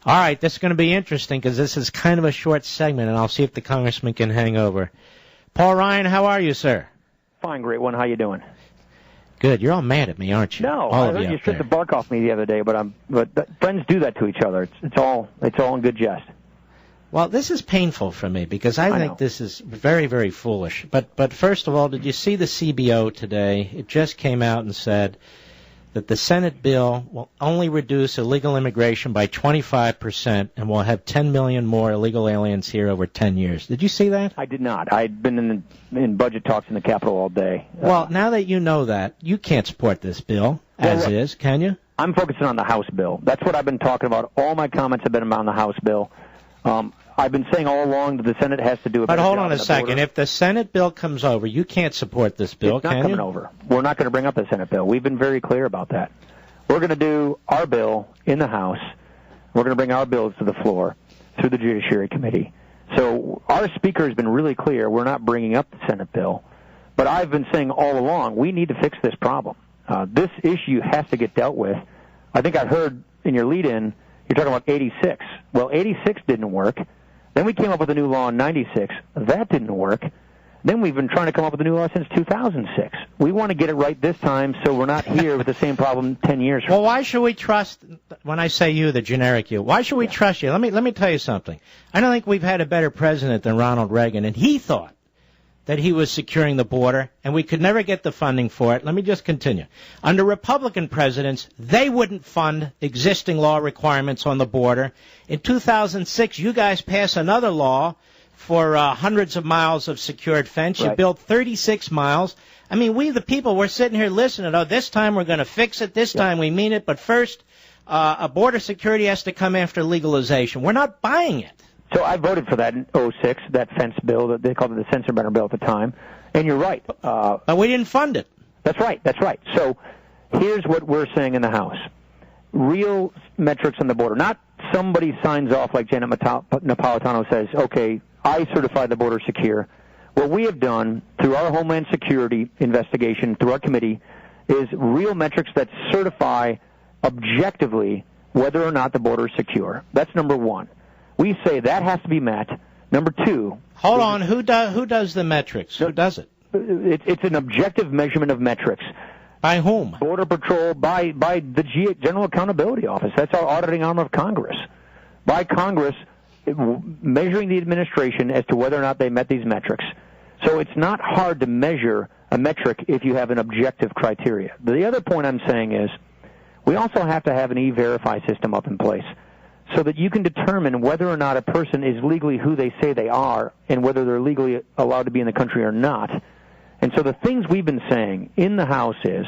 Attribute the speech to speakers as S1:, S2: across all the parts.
S1: All right, this is going to be interesting because this is kind of a short segment, and I'll see if the congressman can hang over. Paul Ryan, how are you, sir?
S2: Fine, great one. How you doing?
S1: Good. You're all mad at me, aren't you?
S2: No,
S1: all
S2: I heard you stripped the bark off me the other day, but friends do that to each other. It's all in good jest.
S1: Well, this is painful for me because I think this is very, very foolish. But first of all, did you see the CBO today? It just came out and said that the Senate bill will only reduce illegal immigration by 25% and will have 10 million more illegal aliens here over 10 years. Did you see that?
S2: I did not. I'd been in budget talks in the Capitol all day.
S1: Well, now that you know that, you can't support this bill as is, can you?
S2: I'm focusing on the House bill. That's what I've been talking about. All my comments have been about the House bill. I've been saying all along that the Senate has to do a better job.
S1: But hold on a second. If the Senate bill comes over, you can't support this bill, can you?
S2: It's not coming over. We're not going to bring up the Senate bill. We've been very clear about that. We're going to do our bill in the House. We're going to bring our bills to the floor through the Judiciary Committee. So our Speaker has been really clear. We're not bringing up the Senate bill. But I've been saying all along, we need to fix this problem. This issue has to get dealt with. I think I heard in your lead-in, you're talking about 86. Well, 86 didn't work. Then we came up with a new law in 96. That didn't work. Then we've been trying to come up with a new law since 2006. We want to get it right this time so we're not here with the same problem 10 years from now.
S1: Well, why should we trust, when I say you, the generic you, why should we trust you? Let me tell you something. I don't think we've had a better president than Ronald Reagan, and he thought that he was securing the border, and we could never get the funding for it. Let me just continue. Under Republican presidents, they wouldn't fund existing law requirements on the border. In 2006, you guys passed another law for hundreds of miles of secured fence. You built 36 miles. I mean, we the people, we're sitting here listening. Oh, this time we're going to fix it. This time we mean it. But first, a border security has to come after legalization. We're not buying it.
S2: So I voted for that in 06, that fence bill, that they called it the Sensenbrenner bill at the time. And you're right.
S1: But we didn't fund it.
S2: That's right. So here's what we're saying in the House. Real metrics on the border. Not somebody signs off like Janet Napolitano says, okay, I certify the border secure. What we have done through our Homeland Security investigation, through our committee, is real metrics that certify objectively whether or not the border is secure. That's number one. We say that has to be met. Number two.
S1: Hold on. Who does the metrics? Who does it?
S2: It's an objective measurement of metrics.
S1: By whom?
S2: Border Patrol, by the General Accountability Office. That's our auditing arm of Congress. By Congress, measuring the administration as to whether or not they met these metrics. So it's not hard to measure a metric if you have an objective criteria. The other point I'm saying is we also have to have an E-Verify system up in place so that you can determine whether or not a person is legally who they say they are and whether they're legally allowed to be in the country or not. And so the things we've been saying in the House is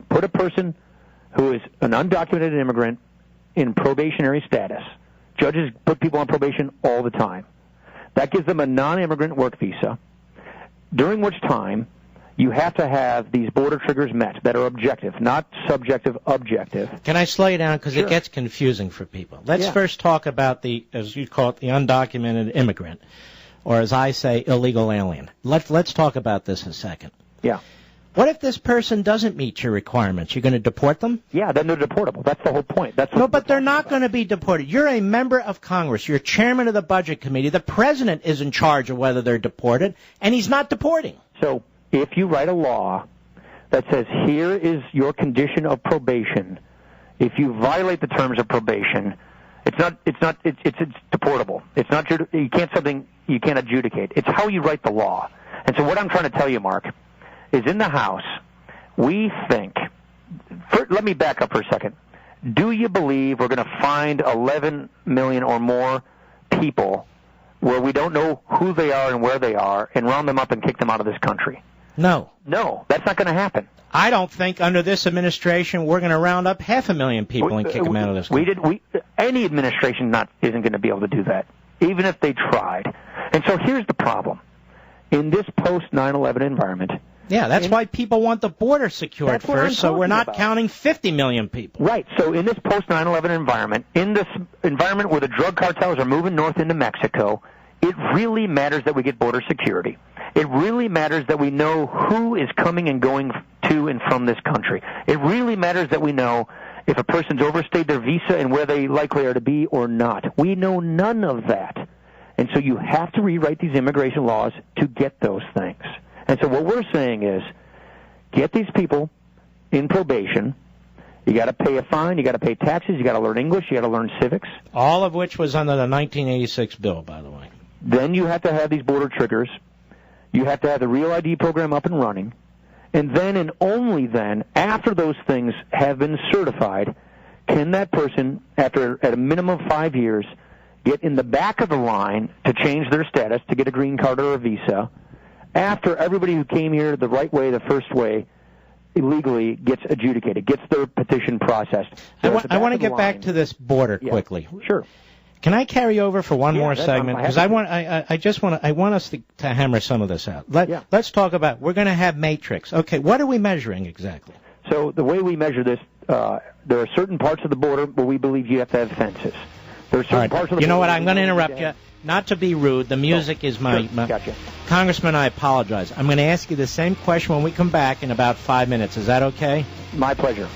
S2: put a person who is an undocumented immigrant in probationary status. Judges put people on probation all the time. That gives them a non-immigrant work visa, during which time you have to have these border triggers met that are objective, not subjective, objective.
S1: Can I slow you down because it gets confusing for people? Let's first talk about the, as you call it, the undocumented immigrant, or as I say, illegal alien. Let's talk about this a second.
S2: Yeah.
S1: What if this person doesn't meet your requirements? You're going to deport them?
S2: Yeah, then they're deportable. That's the whole point.
S1: No, but they're not going to be deported. You're a member of Congress. You're chairman of the Budget Committee. The president is in charge of whether they're deported, and he's not deporting.
S2: So if you write a law that says here is your condition of probation, if you violate the terms of probation, it's deportable. It's not you can't adjudicate. It's how you write the law. And so what I'm trying to tell you, Mark, is in the House, we think, let me back up for a second. Do you believe we're going to find 11 million or more people where we don't know who they are and where they are and round them up and kick them out of this country?
S1: No.
S2: No, that's not going to happen.
S1: I don't think under this administration we're going to round up 500,000 people and kick them out of this country.
S2: Any administration isn't going to be able to do that, even if they tried. And so here's the problem. In this post-9/11 environment,
S1: yeah, that's why people want the border secured first, so we're not counting 50 million people.
S2: Right. So in this post-9/11 environment, in this environment where the drug cartels are moving north into Mexico, it really matters that we get border security. It really matters that we know who is coming and going to and from this country. It really matters that we know if a person's overstayed their visa and where they likely are to be or not. We know none of that. And so you have to rewrite these immigration laws to get those things. And so what we're saying is, get these people in probation. You got to pay a fine. You got to pay taxes. You got to learn English. You got to learn civics.
S1: All of which was under the 1986 bill, by the way.
S2: Then you have to have these border triggers. You have to have the Real ID program up and running. And then and only then, after those things have been certified, can that person, at a minimum of 5 years, get in the back of the line to change their status, to get a green card or a visa, after everybody who came here the right way, the first way, illegally gets adjudicated, gets their petition processed.
S1: So I want to get back to this border quickly.
S2: Sure.
S1: Can I carry over for one more segment? Because I want us to hammer some of this out. Let's talk about, we're going to have matrix. Okay, what are we measuring exactly?
S2: So the way we measure this, there are certain parts of the border where we believe you have to have fences. There are certain parts of the border.
S1: You know what? I'm going to interrupt you. Not to be rude. The music is my...
S2: Gotcha.
S1: Congressman, I apologize. I'm going to ask you the same question when we come back in about 5 minutes. Is that okay?
S2: My pleasure.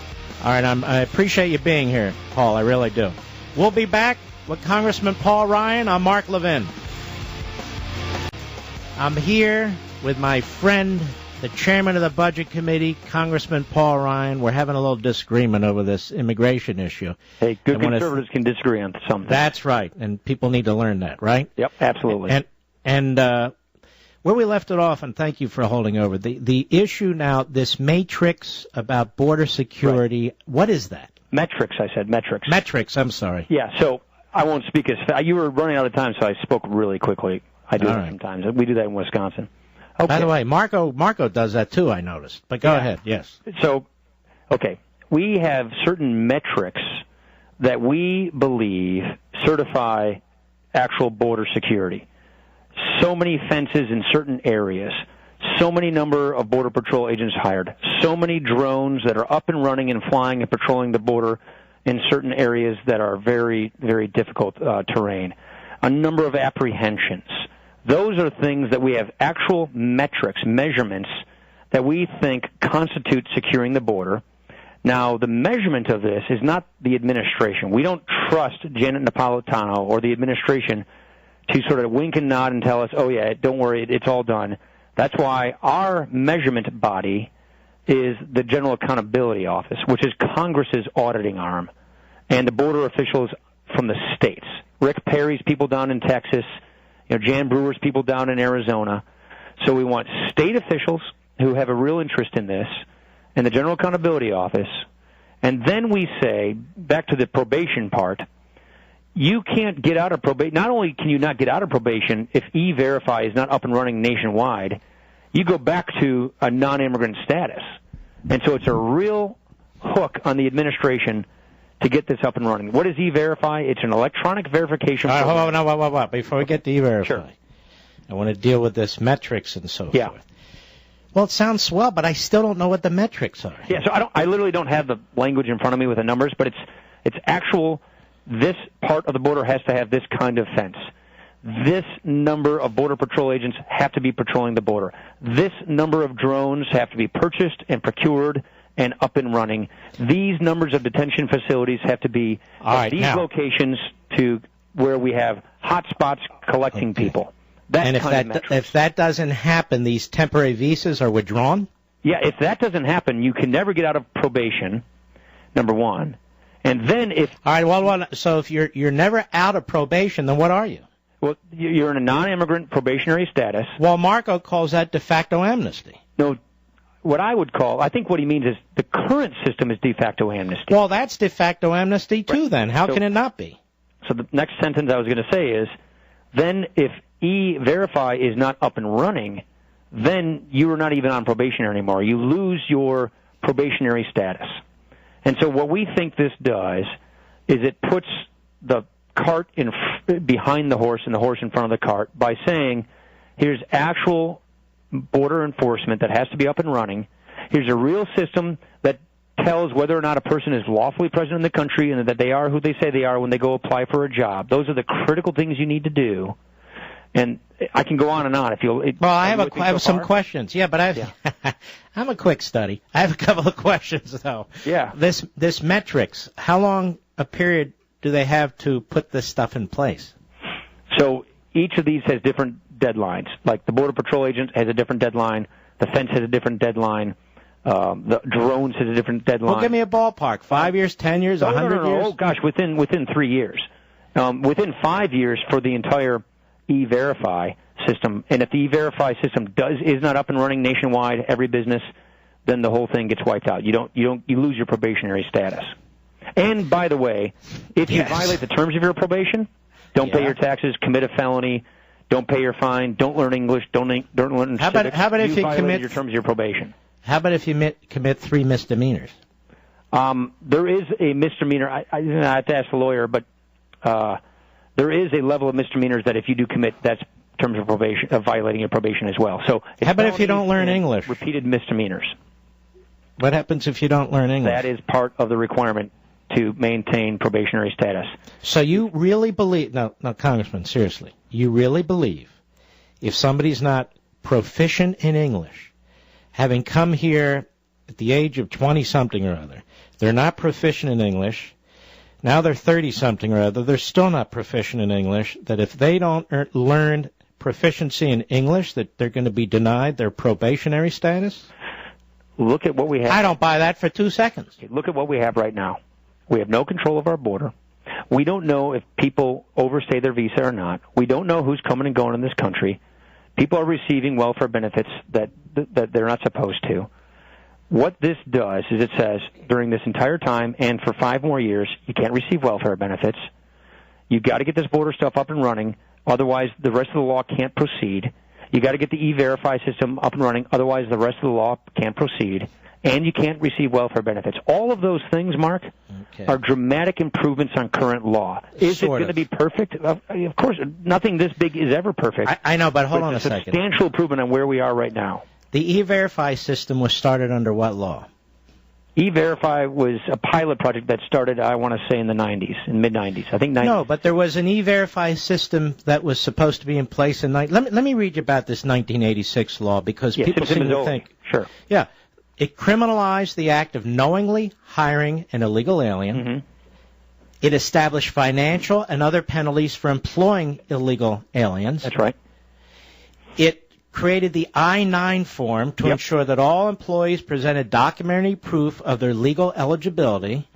S1: All right. I appreciate you being here, Paul. I really do. We'll be back with Congressman Paul Ryan. I'm Mark Levin. I'm here with my friend, the chairman of the Budget Committee, Congressman Paul Ryan. We're having a little disagreement over this immigration issue.
S2: Hey, good conservatives can disagree on something.
S1: That's right, and people need to learn that, right?
S2: Yep, absolutely.
S1: And where we left it off, and thank you for holding over, the issue now, this matrix about border security, what is that?
S2: Metrics, I said, metrics.
S1: Metrics, I'm sorry.
S2: Yeah, so I won't speak as fast. You were running out of time, so I spoke really quickly. I do that sometimes. We do that in Wisconsin. Okay.
S1: By the way, Marco does that too, I noticed. But go ahead, yes.
S2: So, okay, we have certain metrics that we believe certify actual border security. So many fences in certain areas, so many number of Border Patrol agents hired, so many drones that are up and running and flying and patrolling the border in certain areas that are very, very difficult terrain, a number of apprehensions. Those are things that we have actual metrics, measurements, that we think constitute securing the border. Now, the measurement of this is not the administration. We don't trust Janet Napolitano or the administration to sort of wink and nod and tell us, oh, yeah, don't worry, it's all done. That's why our measurement body is the General Accountability Office, which is Congress's auditing arm, and the border officials from the states. Rick Perry's people down in Texas, Jan Brewer's people down in Arizona. So we want state officials who have a real interest in this, and the General Accountability Office. And then we say, back to the probation part, you can't get out of probation. Not only can you not get out of probation if E-Verify is not up and running nationwide, you go back to a non-immigrant status. And so it's a real hook on the administration to get this up and running. What is E-Verify? It's an electronic verification program.
S1: Hold on. Before we get to E-Verify,
S2: sure.
S1: I want to deal with this metrics and so
S2: yeah.
S1: forth. Well, it sounds swell, but I still don't know what the metrics are.
S2: Yeah, so I literally don't have the language in front of me with the numbers, but it's actual. This part of the border has to have this kind of fence. This number of Border Patrol agents have to be patrolling the border. This number of drones have to be purchased and procured and up and running. These numbers of detention facilities have to be at these locations to where we have hot spots collecting people.
S1: And if that doesn't happen, these temporary visas are withdrawn?
S2: Yeah, if that doesn't happen, you can never get out of probation, number one. And then if...
S1: All right, well, so if you're never out of probation, then what are you?
S2: Well, you're in a non-immigrant probationary status.
S1: Well, Marco calls that de facto amnesty.
S2: No, what I would call, I think what he means is the current system is de facto amnesty.
S1: Well, that's de facto amnesty too, then. How can it not be?
S2: So the next sentence I was going to say is, then if E-Verify is not up and running, then you are not even on probation anymore. You lose your probationary status. And so what we think this does is it puts the cart behind the horse and the horse in front of the cart by saying, here's actual border enforcement that has to be up and running. Here's a real system that tells whether or not a person is lawfully present in the country and that they are who they say they are when they go apply for a job. Those are the critical things you need to do. And I can go on and on if you'll.
S1: Well, I have some questions. Yeah, but I'm a quick study. I have a couple of questions though.
S2: Yeah.
S1: This metrics. How long a period do they have to put this stuff in place?
S2: So each of these has different deadlines. Like the Border Patrol agent has a different deadline. The fence has a different deadline. The drones has a different deadline.
S1: Well, give me a ballpark. 5 years, 10 years, 100 years?
S2: Oh gosh, within 3 years. Within 5 years for the entire E-Verify system, and if the E-Verify system is not up and running nationwide, every business, then the whole thing gets wiped out. You lose your probationary status. And by the way, if you violate the terms of your probation, don't pay your taxes, commit a felony, don't pay your fine, don't learn English, don't learn civics,
S1: how about if you commit
S2: your terms of your probation?
S1: How about if you commit 3 misdemeanors?
S2: There is a misdemeanor. I have to ask the lawyer, but there is a level of misdemeanors that if you do commit, that's terms of probation, of violating your probation as well. So,
S1: how about if you don't learn English?
S2: Repeated misdemeanors.
S1: What happens if you don't learn English?
S2: That is part of the requirement to maintain probationary status.
S1: So you really believe, no, Congressman, seriously, you really believe if somebody's not proficient in English, having come here at the age of 20-something or other, they're not proficient in English, now they're 30-something or other, they're still not proficient in English, that if they don't learn proficiency in English, that they're going to be denied their probationary status?
S2: Look at what we have.
S1: I don't buy that for 2 seconds.
S2: Look at what we have right now. We have no control of our border. We don't know if people overstay their visa or not. We don't know who's coming and going in this country. People are receiving welfare benefits that they're not supposed to. What this does is it says during this entire time and for 5 more years, you can't receive welfare benefits. You've got to get this border stuff up and running. Otherwise, the rest of the law can't proceed. You got to get the E-Verify system up and running. Otherwise, the rest of the law can't proceed. And you can't receive welfare benefits. All of those things, Mark, are dramatic improvements on current law. Is it going to be perfect? Of course, nothing this big is ever perfect.
S1: I know, but hold on a
S2: second.
S1: second.
S2: Substantial improvement on where we are right now.
S1: The E-Verify system was started under what law?
S2: E-Verify was a pilot project that started, I want to say, in the 90s, in mid-90s. I think 90s.
S1: No, but there was an E-Verify system that was supposed to be in place in... Let me read you about this 1986 law, because people seem to think...
S2: Sure.
S1: Yeah. It criminalized the act of knowingly hiring an illegal alien. Mm-hmm. It established financial and other penalties for employing illegal aliens.
S2: That's right.
S1: It created the I-9 form to ensure that all employees presented documentary proof of their legal eligibility.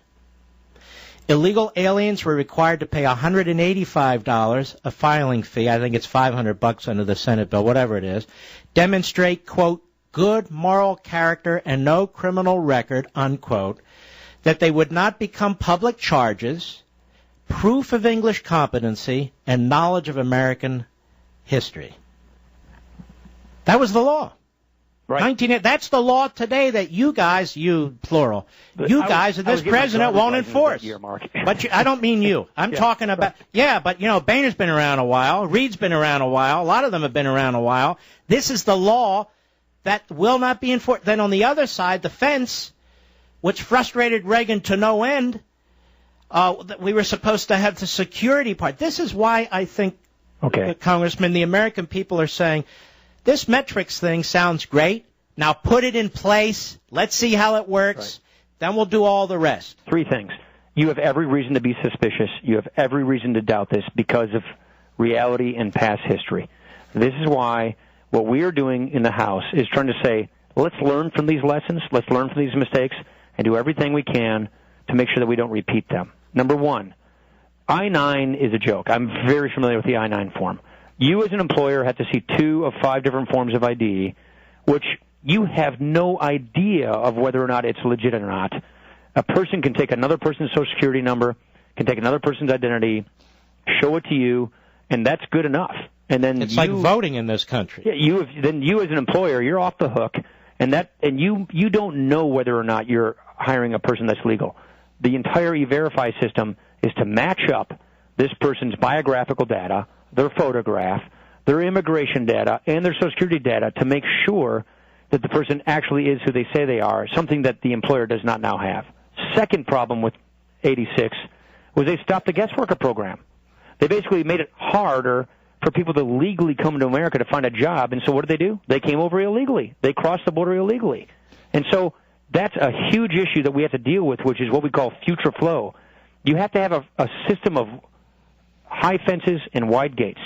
S1: Illegal aliens were required to pay $185, a filing fee. I think it's $500 under the Senate bill, whatever it is. Demonstrate, quote, good moral character and no criminal record, unquote, that they would not become public charges, proof of English competency, and knowledge of American history. That was the law. Right. That's the law today that you guys, you plural, you guys and this president won't enforce. But I don't mean you. I'm talking about, but Boehner's been around a while, Reed's been around a while, a lot of them have been around a while. This is the law that will not be enforced. Then on the other side, the fence, which frustrated Reagan to no end, we were supposed to have the security part. This is why I think, Congressman, the American people are saying, this metrics thing sounds great. Now put it in place. Let's see how it works. Right. Then we'll do all the rest.
S2: 3 things. You have every reason to be suspicious. You have every reason to doubt this because of reality and past history. This is why what we are doing in the House is trying to say, let's learn from these lessons, let's learn from these mistakes, and do everything we can to make sure that we don't repeat them. Number 1, I-9 is a joke. I'm very familiar with the I-9 form. You as an employer have to see 2 of 5 different forms of ID, which you have no idea of whether or not it's legit or not. A person can take another person's Social Security number, can take another person's identity, show it to you, and that's good enough. And then
S1: it's like voting in this country.
S2: Yeah, then you as an employer, you're off the hook, and you don't know whether or not you're hiring a person that's legal. The entire E-Verify system is to match up this person's biographical data, their photograph, their immigration data, and their Social Security data to make sure that the person actually is who they say they are, something that the employer does not now have. Second problem with 86 was they stopped the guest worker program. They basically made it harder for people to legally come to America to find a job. And so what did they do? They came over illegally. They crossed the border illegally. And so that's a huge issue that we have to deal with, which is what we call future flow. You have to have a system of high fences and wide gates.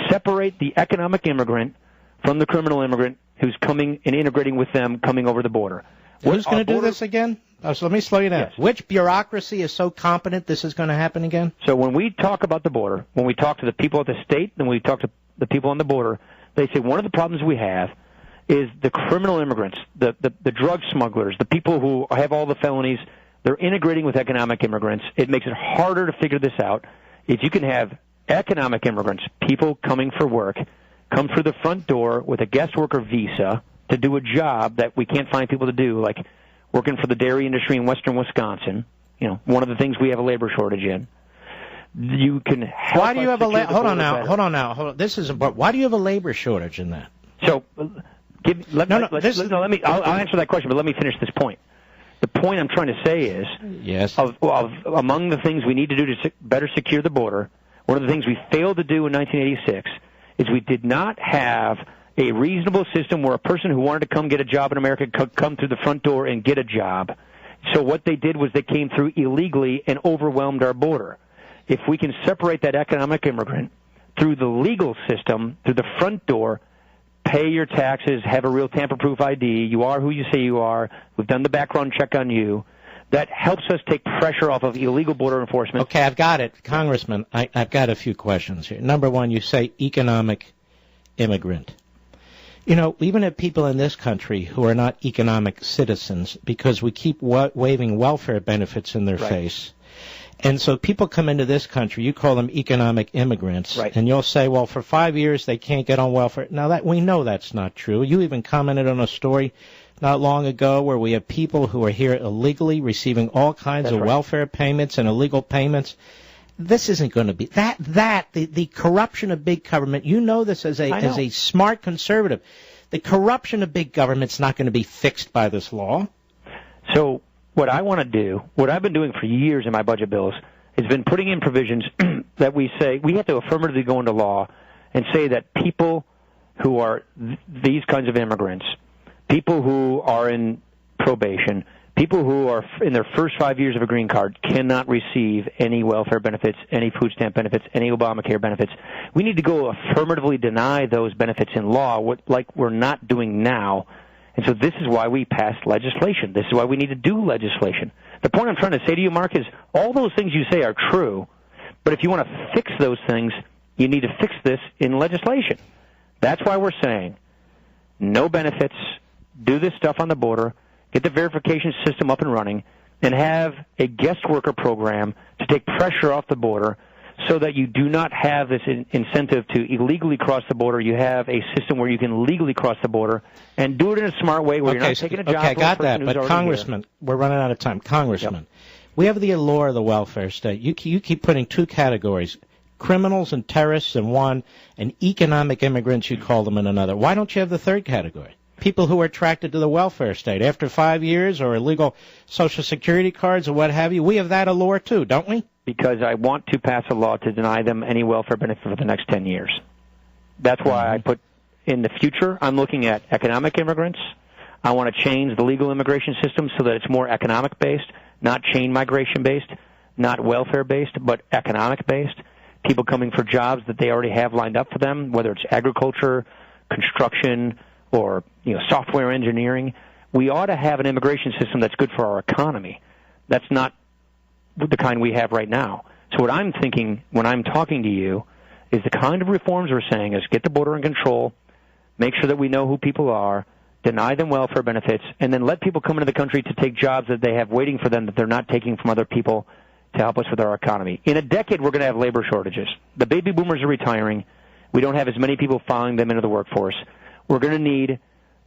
S2: Separate the economic immigrant from the criminal immigrant who's coming and integrating with them coming over the border.
S1: Who's going to do this again? Oh, so let me slow you down.
S2: Yes.
S1: Which bureaucracy is so competent this is going to happen again?
S2: So when we talk about the border, when we talk to the people at the state, and we talk to the people on the border, they say one of the problems we have is the criminal immigrants, the drug smugglers, the people who have all the felonies. They're integrating with economic immigrants. It makes it harder to figure this out. If you can have economic immigrants, people coming for work, come through the front door with a guest worker visa to do a job that we can't find people to do, like working for the dairy industry in western Wisconsin, one of the things we have a labor shortage in. You can help.
S1: Why do you have hold on now. This is important. Why do you have a labor shortage in that?
S2: So, I'll answer that question, but let me finish this point. The point I'm trying to say is,
S1: yes,
S2: of among the things we need to do to better secure the border, one of the things we failed to do in 1986 is we did not have a reasonable system where a person who wanted to come get a job in America could come through the front door and get a job. So what they did was they came through illegally and overwhelmed our border. If we can separate that economic immigrant through the legal system, through the front door, pay your taxes, have a real tamper-proof ID, you are who you say you are, we've done the background check on you, that helps us take pressure off of illegal border enforcement.
S1: Okay, I've got it. Congressman, I've got a few questions here. Number one, you say economic immigrant. We even have people in this country who are not economic citizens because we keep waving welfare benefits in their face. And so people come into this country, you call them economic immigrants, and you'll say, well, for 5 years they can't get on welfare. Now, that we know that's not true. You even commented on a story not long ago where we have people who are here illegally receiving all kinds of welfare payments and illegal payments. This isn't going to be the corruption of big government. You know this as a smart conservative. The corruption of big government's not going to be fixed by this law.
S2: So what I want to do, what I've been doing for years in my budget bills, has been putting in provisions that we say we have to affirmatively go into law and say that people who are these kinds of immigrants, people who are in probation, people who are in their first 5 years of a green card cannot receive any welfare benefits, any food stamp benefits, any Obamacare benefits. We need to go affirmatively deny those benefits in law, like we're not doing now. And so this is why we passed legislation. This is why we need to do legislation. The point I'm trying to say to you, Mark, is all those things you say are true, but if you want to fix those things, you need to fix this in legislation. That's why we're saying no benefits, do this stuff on the border, get the verification system up and running, and have a guest worker program to take pressure off the border so that you do not have this incentive to illegally cross the border. You have a system where you can legally cross the border and do it in a smart way where you're not taking a job.
S1: Okay, I got that. But, Congressman, we're running out of time. Congressman, we have the allure of the welfare state. You keep putting two categories, criminals and terrorists in one, and economic immigrants, you call them, in another. Why don't you have the third category? People who are attracted to the welfare state after 5 years or illegal Social Security cards or what have you. We have that allure, too, don't we?
S2: Because I want to pass a law to deny them any welfare benefit for the next 10 years. That's why I put in the future, I'm looking at economic immigrants. I want to change the legal immigration system so that it's more economic-based, not chain migration-based, not welfare-based, but economic-based. People coming for jobs that they already have lined up for them, whether it's agriculture, construction, or software engineering. We ought to have an immigration system that's good for our economy. That's not the kind we have right now. So what I'm thinking when I'm talking to you is the kind of reforms we're saying is get the border in control, make sure that we know who people are, deny them welfare benefits, and then let people come into the country to take jobs that they have waiting for them that they're not taking from other people to help us with our economy. In a decade, we're going to have labor shortages. The baby boomers are retiring. We don't have as many people following them into the workforce. We're going to need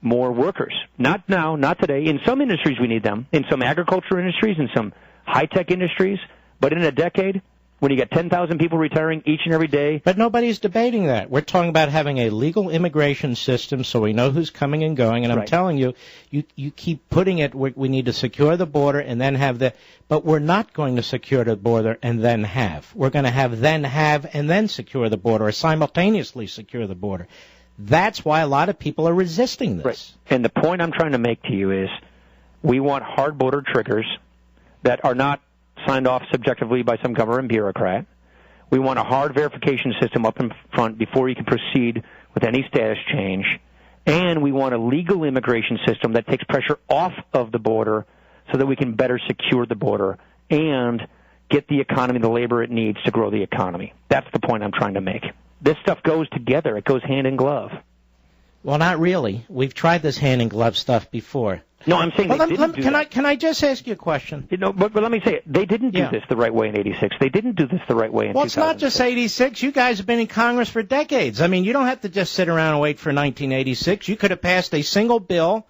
S2: more workers. Not now, not today. In some industries, we need them. In some agriculture industries, in some high-tech industries. But in a decade, when you get 10,000 people retiring each and every day.
S1: But nobody's debating that. We're talking about having a legal immigration system so we know who's coming and going. And I'm telling you, you keep putting it, we need to secure the border and then have the, but we're not going to secure the border and then have. We're going to have, and then secure the border, or simultaneously secure the border. That's why a lot of people are resisting this.
S2: Right. And the point I'm trying to make to you is we want hard border triggers that are not signed off subjectively by some government bureaucrat. We want a hard verification system up in front before you can proceed with any status change. And we want a legal immigration system that takes pressure off of the border so that we can better secure the border and get the economy the labor it needs to grow the economy. That's the point I'm trying to make. This stuff goes together. It goes hand in glove.
S1: Well, not really. We've tried this hand in glove stuff before.
S2: No, I'm saying
S1: Can I just ask you a question?
S2: But let me say it. They didn't do this the right way in 86. They didn't do this the right way in 2006.
S1: Well, it's not just 86. You guys have been in Congress for decades. I mean, you don't have to just sit around and wait for 1986. You could have passed a single bill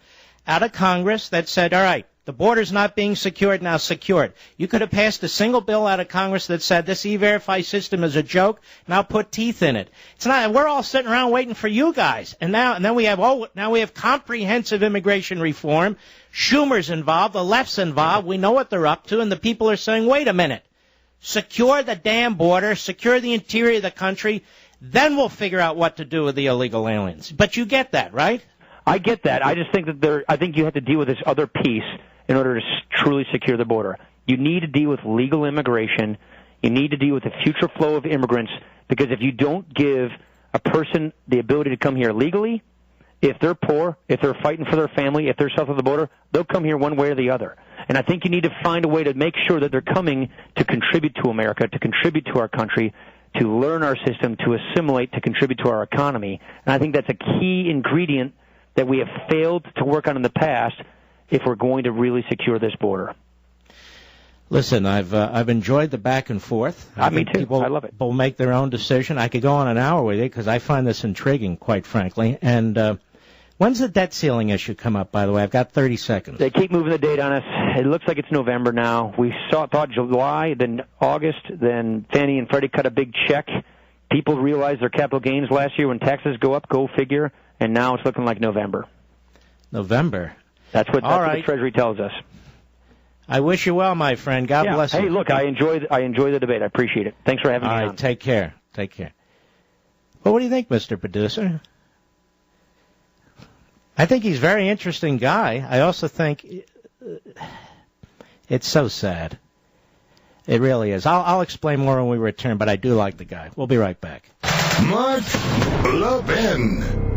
S1: out of Congress that said, all right, the border's not being secured, now secure it. You could have passed a single bill out of Congress that said this E-Verify system is a joke, now put teeth in it. It's not. We're all sitting around waiting for you guys. And then we have comprehensive immigration reform. Schumer's involved, the left's involved. We know what they're up to, and the people are saying, wait a minute. Secure the damn border, secure the interior of the country, then we'll figure out what to do with the illegal aliens. But you get that, right?
S2: I get that. I just think that I think you have to deal with this other piece in order to truly secure the border. You need to deal with legal immigration. You need to deal with the future flow of immigrants, because if you don't give a person the ability to come here legally, if they're poor, if they're fighting for their family, if they're south of the border, they'll come here one way or the other. And I think you need to find a way to make sure that they're coming to contribute to America, to contribute to our country, to learn our system, to assimilate, to contribute to our economy. And I think that's a key ingredient that we have failed to work on in the past if we're going to really secure this border.
S1: Listen, I've enjoyed the back and forth.
S2: Me too. I love it.
S1: People make their own decision. I could go on an hour with you because I find this intriguing, quite frankly. And when's the debt ceiling issue come up, by the way? I've got 30 seconds.
S2: They keep moving the date on us. It looks like it's November now. We thought July, then August, then Fannie and Freddie cut a big check. People realized their capital gains last year when taxes go up, go figure, and now it's looking like November.
S1: November.
S2: That's what the Treasury tells us.
S1: I wish you well, my friend. God bless you.
S2: Hey, look, I enjoy the debate. I appreciate it. Thanks for having me on.
S1: All right, take care. Take care. Well, what do you think, Mr. Producer? I think he's a very interesting guy. I also think it's so sad. It really is. I'll explain more when we return, but I do like the guy. We'll be right back.
S3: Mark Levin.